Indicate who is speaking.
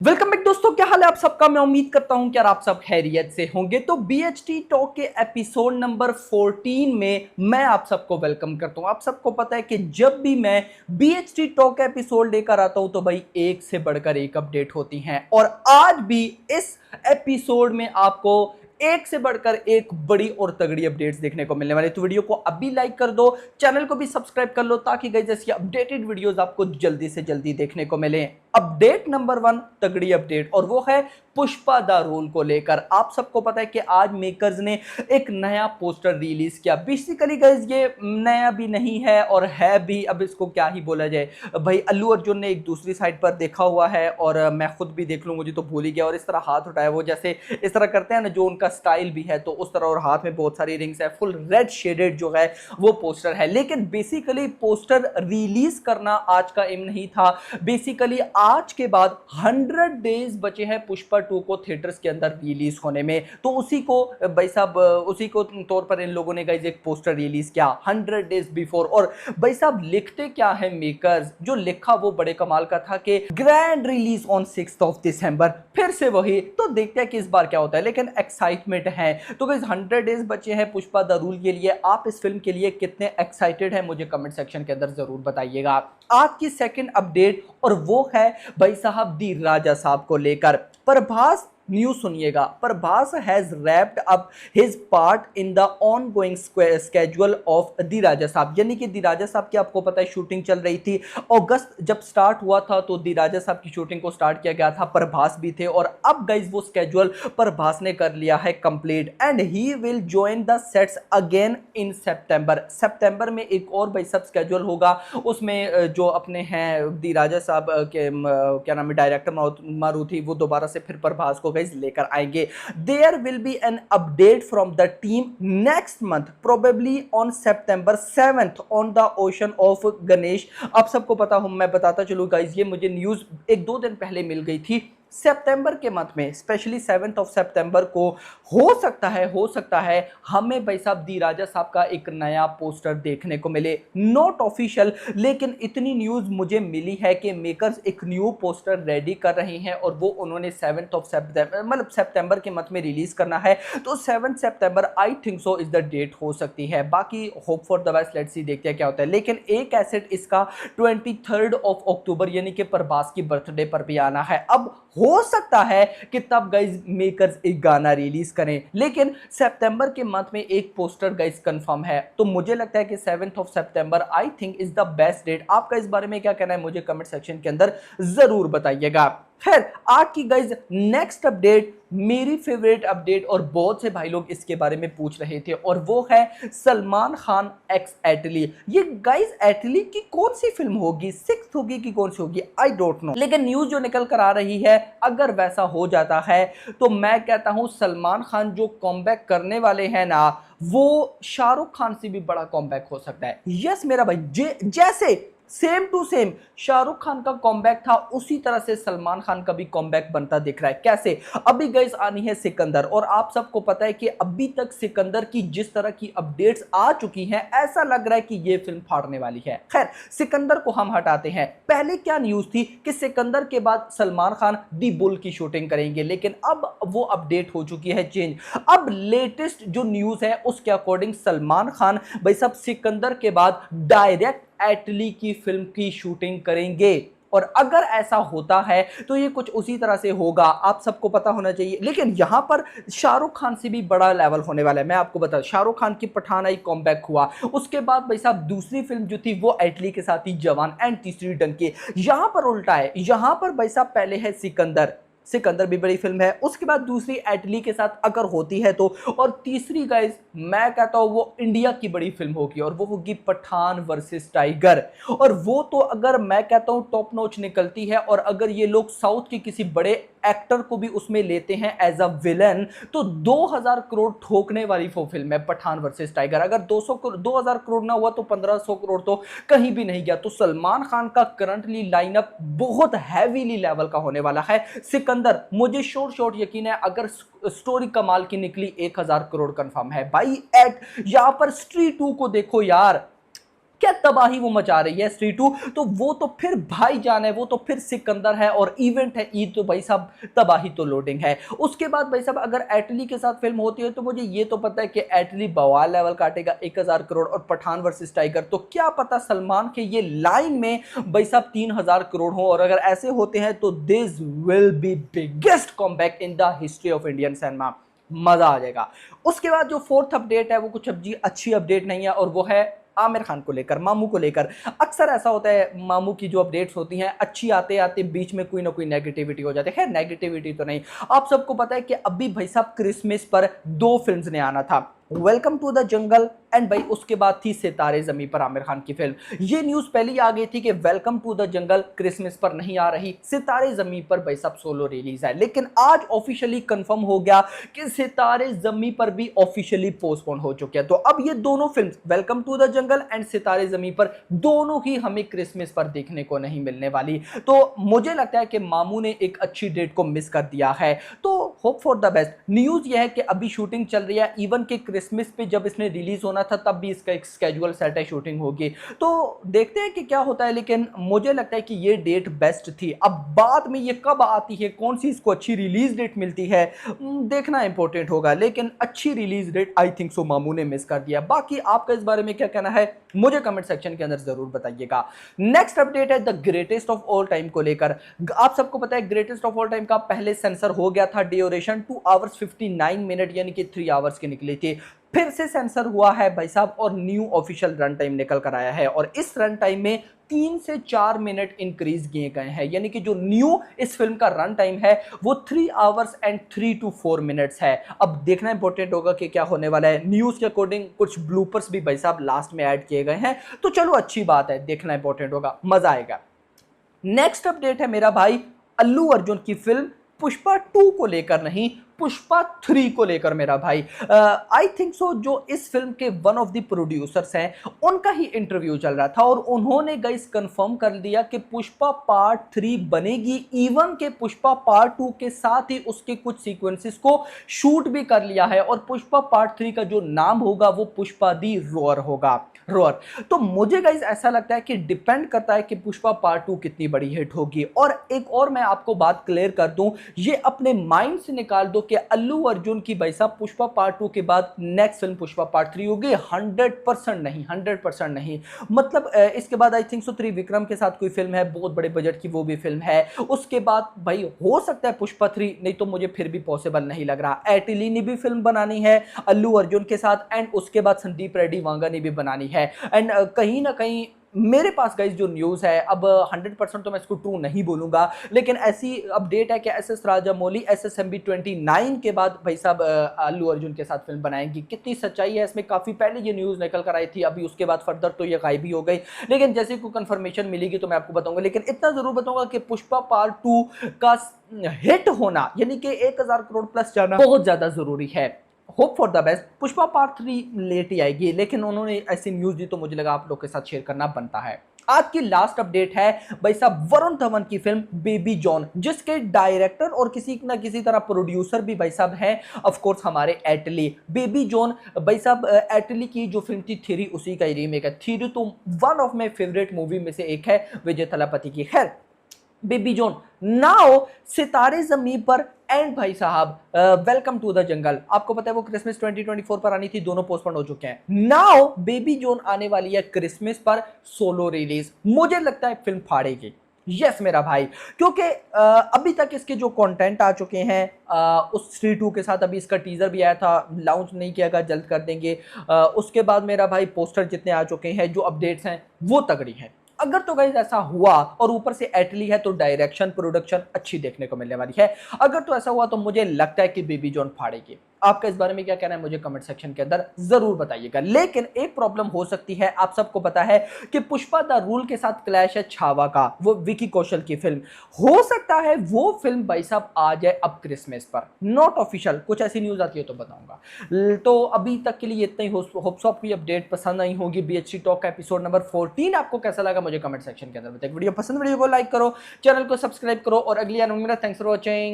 Speaker 1: Welcome back दोस्तों, क्या हाल है आप सबका। मैं उम्मीद करता हूं कि यार आप सब खैरियत से होंगे। तो बीएचटी टॉक के एपिसोड नंबर 14 में मैं आप सबको वेलकम करता हूं। आप सबको पता है कि जब भी मैं बीएचटी टॉक का एपिसोड लेकर आता हूं तो भाई एक से बढ़कर एक अपडेट होती हैं, और आज भी इस एपिसोड में आपको एक से बढ़कर एक बड़ी और तगड़ी अपडेट्स देखने को मिलने वाली। तो वीडियो को अभी लाइक कर दो, चैनल को भी सब्सक्राइब कर लो ताकि गाइस ऐसी अपडेटेड वीडियोस आपको जल्दी से जल्दी देखने को मिले। अपडेट नंबर 1, तगड़ी अपडेट, और वो है पुष्पा द रूल को लेकर। आप सबको पता है कि आज मेकर्स ने एक नया पोस्टर रिलीज किया। बेसिकली गाइस ये नया भी नहीं है और है भी, अब इसको क्या ही बोला जाए भाई। अल्लू अर्जुन ने एक दूसरी साइड पर देखा हुआ है और मैं खुद भी देख लूं, मुझे तो भूल ही गया, और इस तरह हाथ उठाया, वो जैसे इस तरह करते हैं ना, जो उनका स्टाइल भी है तो उस तरह, और हाथ में बहुत सारी रिंग्स है, फुल रेड शेडेड जो है वो पोस्टर है। लेकिन बेसिकली पोस्टर रिलीज करना आज का एम नहीं था। बेसिकली आज के बाद 100 डेज बचे हैं पुष्पा 2 को थिएटर्स के अंदर रिलीज होने में, तो उसी को भाई साहब, उसी को तौर पर इन लोगों ने गाइस एक पोस्टर रिलीज किया 100 डेज बिफोर। और भाई साहब लिखते क्या है मेकर्स, जो लिखा वो बड़े कमाल का था कि ग्रैंड रिलीज ऑन 6 दिसंबर। फिर से वही, तो देखते हैं कि इस बार क्या होता है, लेकिन एक्साइटमेंट है। तो गाइस 100 डेज बचे हैं पुष्पा द रूल के लिए। आप इस फिल्म के लिए कितने एक्साइटेड हैं मुझे कमेंट सेक्शन के अंदर जरूर बताइएगा। आज की सेकंड अपडेट, और वो है भाई साहब दी राजा साहब को लेकर। प्रभास, न्यूज सुनिएगा, Prabhas has wrapped up his part in the ongoing schedule of the Raja Saab. यानी कि दी राजा साहब की आपको पता है शूटिंग चल रही थी। अगस्त जब स्टार्ट हुआ था तो दी राजा साहब की शूटिंग को स्टार्ट किया गया था, प्रभास भी थे, और अब गाइज वो स्केड्यूल प्रभास ने कर लिया है complete, and he will join the sets again in September. सितंबर में एक और भाई सब स्केड्यूल होगा, उसमें जो अपने हैं दी राजा साहब के क्या नाम है, डायरेक्टर मारुति, वो दोबारा से फिर प्रभास को लेकर आएंगे। There will be an update from the team next month, probably on September 7 on the ocean of Ganesh. आप सबको पता हूं, मैं बताता चलूं गाइस, ये मुझे न्यूज 1-2 दिन पहले मिल गई थी। सितंबर के मंथ में, स्पेशली 7 सितंबर को हो सकता है हमें भाई साहब दी राजा साहब का एक नया पोस्टर देखने को मिले। नॉट ऑफिशियल, लेकिन इतनी न्यूज मुझे मिली है कि मेकर्स एक न्यू पोस्टर रेडी कर रहे हैं, और वो उन्होंने 7 सितंबर, मतलब सितंबर के मंथ में रिलीज करना है। तो 7 सितंबर I think so is the date हो सकती है। बाकी hope for the best, let's see, देखते हैं क्या होता है। लेकिन एक एसेट इसका 23 अक्टूबर यानी कि प्रभास की बर्थडे पर भी आना है। अब हो सकता है कि तब गाइज मेकर्स एक गाना रिलीज करें, लेकिन सितंबर के मंथ में एक पोस्टर गाइज कंफर्म है। तो मुझे लगता है कि 7 सितंबर I think is the best date. आपका इस बारे में क्या कहना है मुझे कमेंट सेक्शन के अंदर जरूर बताइएगा। खैर, आज की गाइज नेक्स्ट अपडेट मेरी फेवरेट अपडेट, और बहुत से भाई लोग इसके बारे में पूछ रहे थे, और वो है सलमान खान एक्स एटली। ये गाइज एटली की कौन सी फिल्म होगी, 6th होगी कि कौन सी होगी, आई डोंट नो, लेकिन न्यूज जो निकल कर आ रही है, अगर वैसा हो जाता है तो मैं कहता हूं सलमान खान जो कॉमबैक करने वाले हैं ना, वो शाहरुख खान से भी बड़ा कॉमबैक हो सकता है। यस मेरा भाई, जैसे same to same Shahrukh Khan का कॉमबैक था, उसी तरह से सलमान खान का भी कॉमबैक बनता दिख रहा है। कैसे? अभी गाइस आनी है सिकंदर, और आप सबको पता है कि अभी तक सिकंदर की जिस तरह की अपडेट्स आ चुकी हैं, ऐसा लग रहा है कि यह फिल्म फाड़ने वाली है। खैर, सिकंदर को हम हटाते हैं। पहले क्या न्यूज थी कि सिकंदर के बाद सलमान खान दी बुल की शूटिंग करेंगे, लेकिन अब वो अपडेट हो चुकी है चेंज। अब लेटेस्ट जो न्यूज है उसके अकॉर्डिंग सलमान खान भाई साहब सिकंदर के बाद डायरेक्ट एटली की फिल्म की शूटिंग करेंगे। और अगर ऐसा होता है तो ये कुछ उसी तरह से होगा, आप सबको पता होना चाहिए। लेकिन यहां पर शाहरुख खान से भी बड़ा लेवल होने वाला है। मैं आपको बता, शाहरुख खान की पठान आई, कॉमबैक हुआ, उसके बाद भाई साहब दूसरी फिल्म जो थी वो एटली के साथ ही जवान, एंड तीसरी डंकी। यहां पर उल्टा है, यहां पर भाई साहब पहले है सिकंदर, सिकंदर भी बड़ी फिल्म है, उसके बाद दूसरी एटली के साथ अगर होती है तो, और तीसरी गाइस मैं कहता हूं वो इंडिया की बड़ी फिल्म होगी, और वो होगी पठान वर्सेस टाइगर। और वो तो अगर मैं कहता हूं टॉप नॉच निकलती है, और अगर ये लोग साउथ के किसी बड़े एक्टर को भी उसमें लेते हैं एज अ विलन, तो 2000 करोड़ ठोकने वाली वो फिल्म है पठान वर्सेस टाइगर। अगर 2000 करोड़ ना हुआ तो 1500 करोड़ तो कहीं भी नहीं गया। तो सलमान खान का करंटली लाइनअप बहुत हैवीली लेवल का होने वाला है। सिकंदर मुझे शॉर्ट यकीन है, अगर स्टोरी कमाल की निकली 1000 करोड़ कंफर्म है भाई। एट यहां पर स्ट्रीट 2 को देखो यार, क्या तबाही वो मचा रही है स्त्री टू, तो वो तो फिर भाईजान है, वो तो फिर सिकंदर है और इवेंट है ईद, तो भाई साहब तबाही तो लोडिंग है। उसके बाद भाई साहब अगर एटली के साथ फिल्म होती है तो मुझे ये तो पता है कि एटली बवाल लेवल काटेगा 1000 करोड़, और पठान वर्सेस टाइगर तो क्या पता सलमान के ये लाइन में भाई साहब 3000 करोड़ हो, और अगर ऐसे होते हैं तो this will be biggest comeback in the history of Indian cinema, मजा आ जाएगा। उसके बाद जो फोर्थ अपडेट है वो कुछ अच्छी अपडेट नहीं है, और वो है आमिर खान को लेकर, मामू को लेकर। अक्सर ऐसा होता है मामू की जो अपडेट्स होती हैं अच्छी आते आते बीच में कोई ना कोई नेगेटिविटी हो जाती है। खैर नेगेटिविटी तो नहीं, आप सबको पता है कि अभी भाई साहब क्रिसमस पर 2 फिल्म्स ने आना था, welcome to the jungle and भाई उसके बाद थी सितारे जमी पर आमिर खान की फिल्म। ये न्यूज पहले ही आ गई थी कि welcome to the jungle Christmas पर नहीं आ रही, सितारे जमी पर भाई साहब सोलो रिलीज है। लेकिन आज ऑफिशियली कंफर्म हो गया कि सितारे जमी पर भी ऑफिशियली पोस्टपोन हो चुके हैं। तो अब ये दोनों film welcome to the jungle and Sitaare Zameen पर दोनों ही हमें क्रिसमस पर देखने को नहीं मिलने वाली। तो मुझे लगता है कि मामू ने एक अच्छी डेट को मिस कर दिया है, तो hope for the best. News यह है कि अभी शूटिंग चल रही है, इवन के क्रिसमस पे जब इसने रिलीज होना था तब भी इसका एक स्केड्यूल सेट है, शूटिंग होगी, तो देखते हैं कि क्या होता है। लेकिन मुझे लगता है कि ये डेट बेस्ट थी। अब बाद में ये कब आती है, कौन सी इसको अच्छी रिलीज डेट मिलती है, देखना इंपॉर्टेंट होगा। लेकिन अच्छी release date I think so मामू ने मिस कर दिया। बाकी आपका इस बारे में क्या कहना है मुझे कमेंट सेक्शन के अंदर जरूर बताइएगा। नेक्स्ट अपडेट है the greatest of all time को लेकर। आप सबको पता है ग्रेटेस्ट ऑफ ऑल टाइम का पहले सेंसर हो गया था, ड्यूरेशन 2 आवर्स 59 मिनट यानी कि 3 आवर्स की निकली थी, फिर से सेंसर हुआ है भाई साहब और न्यू ऑफिशियल रन टाइम निकल कर आया है, और इस रन टाइम में 3 से 4 मिनट इंक्रीज किए गए हैं, यानी कि जो न्यू इस फिल्म का रन टाइम है वो 3 आवर्स एंड 3 to 4 मिनट्स है। अब देखना इंपॉर्टेंट होगा कि क्या होने वाला है। न्यूज के अकॉर्डिंग कुछ ब्लूपर्स भी भाई साहब लास्ट में ऐड किए गए हैं, तो चलो अच्छी बात है, देखना इंपॉर्टेंट होगा, मजा आएगा। नेक्स्ट अपडेट है मेरा भाई अल्लू अर्जुन की फिल्म पुष्पा 2 को लेकर नहीं, पुष्पा 3 को लेकर मेरा भाई। आई थिंक सो जो इस फिल्म के वन ऑफ द प्रोड्यूसर्स हैं उनका ही इंटरव्यू चल रहा था, और उन्होंने गाइस कंफर्म कर दिया कि पुष्पा पार्ट 3 बनेगी। इवन के पुष्पा पार्ट 2 के साथ ही उसके कुछ सीक्वेंसेस को शूट भी कर लिया है, और पुष्पा पार्ट 3 का जो नाम होगा वो पुष्पा दी रोअर होगा, रोअर। तो मुझे गाइस ऐसा लगता है कि डिपेंड करता है कि पुष्पा पार्ट 2 कितनी बड़ी हिट होगी। और एक और मैं आपको बात क्लियर कर दूं, ये अपने माइंड से निकाल दो कि अल्लू अर्जुन की भाई साहब पुष्पा पार्ट 2 के बाद नेक्स्ट फिल्म पुष्पा पार्ट 3 होगी। 100% नहीं, 100% नहीं। मतलब इसके बाद आई थिंक सो त्रिविक्रम के साथ कोई फिल्म है बहुत बड़े बजट की, वो भी फिल्म है। उसके बाद भाई हो सकता है पुष्पा 3, नहीं तो मुझे फिर भी पॉसिबल नहीं लग रहा। एटली ने भी फिल्म बनानी है अल्लू अर्जुन के साथ, एंड उसके बाद संदीप रेड्डी वांगा ने भी बनानी है। एंड कहीं ना कहीं मेरे पास गाइस जो न्यूज़ है, अब 100% तो मैं इसको ट्रू नहीं बोलूंगा, लेकिन ऐसी अपडेट है कि एसएस राजामौली SSMB 29 के बाद भाई साहब अल्लू अर्जुन के साथ फिल्म बनाएंगी। कितनी सच्चाई है इसमें, काफ़ी पहले ये न्यूज़ निकल कर आई थी, अभी उसके बाद फर्दर तो ये गायब ही हो गई, लेकिन जैसे कोई कंफर्मेशन मिलेगी तो मैं आपको बताऊंगा। लेकिन इतना जरूर बताऊंगा कि पुष्पा पार्ट 2 का हिट होना यानी कि 1000 करोड़ प्लस जाना बहुत ज़्यादा ज़रूरी है। Hope for the best. Pushpa part 3 late ही आएगी, लेकिन उन्होंने ऐसी न्यूज दी तो मुझे लगा आप लोग के साथ शेयर करना बनता है। आज की लास्ट अपडेट है भाई साहब वरुण धवन की फिल्म बेबी जॉन, जिसके डायरेक्टर और किसी ना किसी तरह प्रोड्यूसर भी भाई साहब हैं ऑफ कोर्स हमारे एटली। बेबी जॉन भाई साहब एटली की जो फिल्म थी थ्री, उसी का ही रीमेक है। थ्री तो one of my favourite movie में से एक है विजय थलापति की। खैर बेबी जॉन नाउ सितारे जमीन पर एंड भाई साहब वेलकम टू द जंगल, आपको पता है वो क्रिसमस 2024 पर आनी थी, दोनों पोस्टपोन हो चुके हैं। नाउ बेबी जॉन आने वाली है क्रिसमस पर सोलो रिलीज, मुझे लगता है फिल्म फाड़ेगी। यस मेरा भाई, क्योंकि अभी तक इसके जो कंटेंट आ चुके हैं उस स्त्री 2 के साथ अभी इसका टीजर भी आया था, लॉन्च नहीं किया गया, जल्द कर देंगे। उसके बाद मेरा भाई पोस्टर जितने आ चुके हैं, जो अपडेट्स हैं वो तगड़ी हैं। अगर तो गाइस ऐसा हुआ और ऊपर से एटली है तो डायरेक्शन प्रोडक्शन अच्छी देखने को मिलने वाली है। अगर तो ऐसा हुआ तो मुझे लगता है कि बेबी जॉन फाड़ेगी। आपका इस बारे में क्या कहना है मुझे कमेंट सेक्शन के अंदर जरूर बताइएगा। लेकिन एक प्रॉब्लम हो सकती है, आप सबको पता है कि पुष्पा द रूल के साथ क्लैश है छावा का, वो विकी कौशल की फिल्म। हो सकता है वो फिल्म भाई साहब आ जाए अब क्रिसमस पर, नॉट ऑफिशियल, कुछ ऐसी न्यूज आती है तो बताऊंगा। तो अभी तक के लिए इतना ही। होप्स आपको ये अपडेट पसंद आई होगी। BHT टॉक का एपिसोड नंबर 14 आपको कैसा लगा मुझे कमेंट सेक्शन के अंदर बताइए। वीडियो पसंद, वीडियो को लाइक करो, चैनल को सब्सक्राइब करो, और अगली थैंक्स फॉर वॉचिंग।